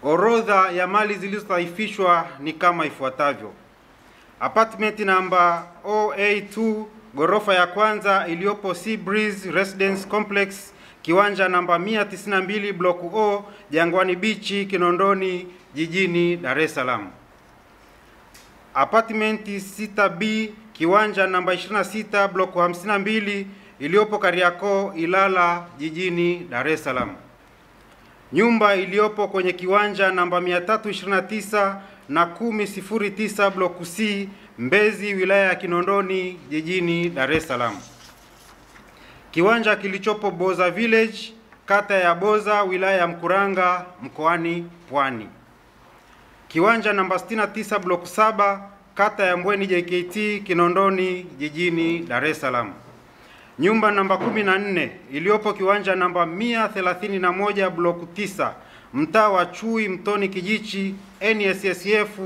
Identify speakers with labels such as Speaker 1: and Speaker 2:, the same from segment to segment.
Speaker 1: Orodha ya mali zilizotaifishwa ni kama ifuatavyo: apartment namba OA2 ghorofa ya kwanza iliyopo Sea Breeze Residence Complex, kiwanja namba 192 block O, Jangwani Beach, Kinondoni, jijini Dar es Salaam. Apartment 6B kiwanja namba 26 block 52 iliyopo Kariakoo Ilala, jijini Dar es Salaam. Nyumba iliyopo kwenye kiwanja namba 329 na 1009 block C, Mbezi, wilaya ya Kinondoni, jijini Dar es Salaam. Kiwanja kilichopo Boza Village, kata ya Boza, wilaya ya Mkuranga, mkoani Pwani. Kiwanja namba 69 block 7, kata ya Mbweni JKT, Kinondoni, jijini Dar es Salaam. Nyumba namba 14 iliyopo kiwanja namba 131 block 9, mtaa wa Chui, Mtoni Kijichi, NSSF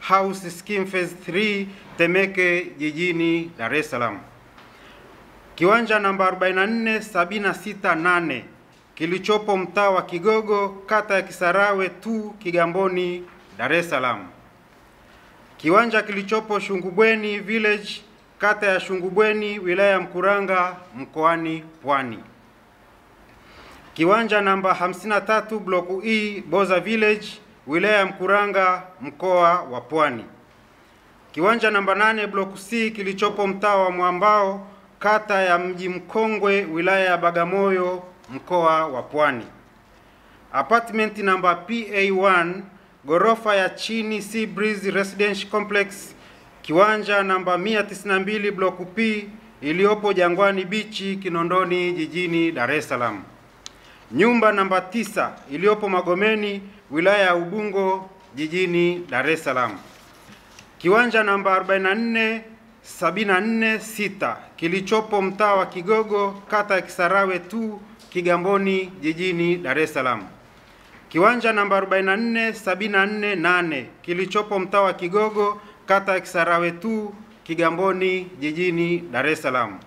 Speaker 1: House Scheme Phase 3, Temeke, jijini Dar es Salaam. Kiwanja namba 44768 kilichopo mtaa wa Kigogo, kata ya Kisarawe tu, Kigamboni, Dar es Salaam. Kiwanja kilichopo Shungubweni Village, kata ya Shungubweni, wilaya ya Mkuranga, mkoani Pwani. Kiwanja namba 53 block E, Boza Village, wilaya ya Mkuranga, mkoa wa Pwani. Kiwanja namba 8 block C kilichopo mtaa wa Mwambao, kata ya Mji Mkongwe, wilaya ya Bagamoyo, mkoa wa Pwani. Apartment namba PA1 ghorofa ya chini Sea Breeze Residential Complex, kiwanja namba 192 block P iliyopo Jangwani Beach, Kinondoni, jijini Dar es Salaam. Nyumba namba 9 iliyopo Magomeni, wilaya ya Ubungo, jijini Dar es Salaam. Kiwanja namba 44746 kilichopo mtaa wa Kigogo, kata ya Kisarawe tu, Kigamboni, jijini Dar es Salaam. Kiwanja namba 44748 kilichopo mtaa wa Kigogo, kata ya Kisarawe tu, Kigamboni, jijini Dar es Salaam.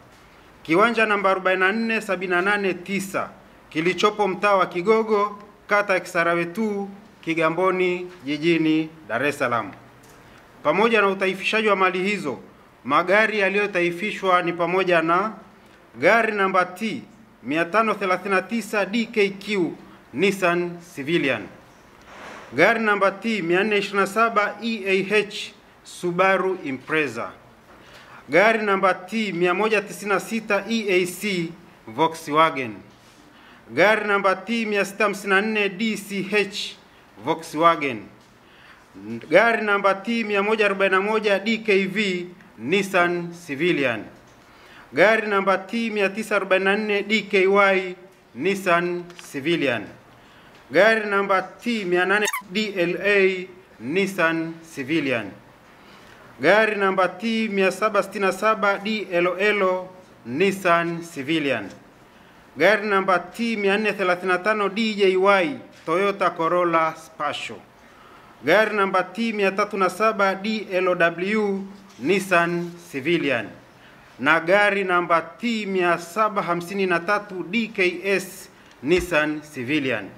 Speaker 1: Kiwanja namba 44789 kilichopo mtaa wa Kigogo, kata ya Kisarawe tu, Kigamboni, jijini Dar es Salaam. Pamoja na utaifishaji wa mali hizo, magari yaliyotaifishwa ni pamoja na gari namba T 539 DKQ Nissan Civilian, gari namba T 427 EAH Subaru Impreza, gari namba T 196 EAC Volkswagen, gari namba T 654 DCH Volkswagen, gari namba T 141 DKV Nissan Civilian, gari namba T 944 DKY Nissan Civilian, gari namba T 800 DLA Nissan Civilian, gari namba T 767 DLL Nissan Civilian, gari namba T 435 DJY Toyota Corolla Spatial, gari namba T 307 DLW Nissan Civilian, na gari namba T 753 DKS Nissan Civilian.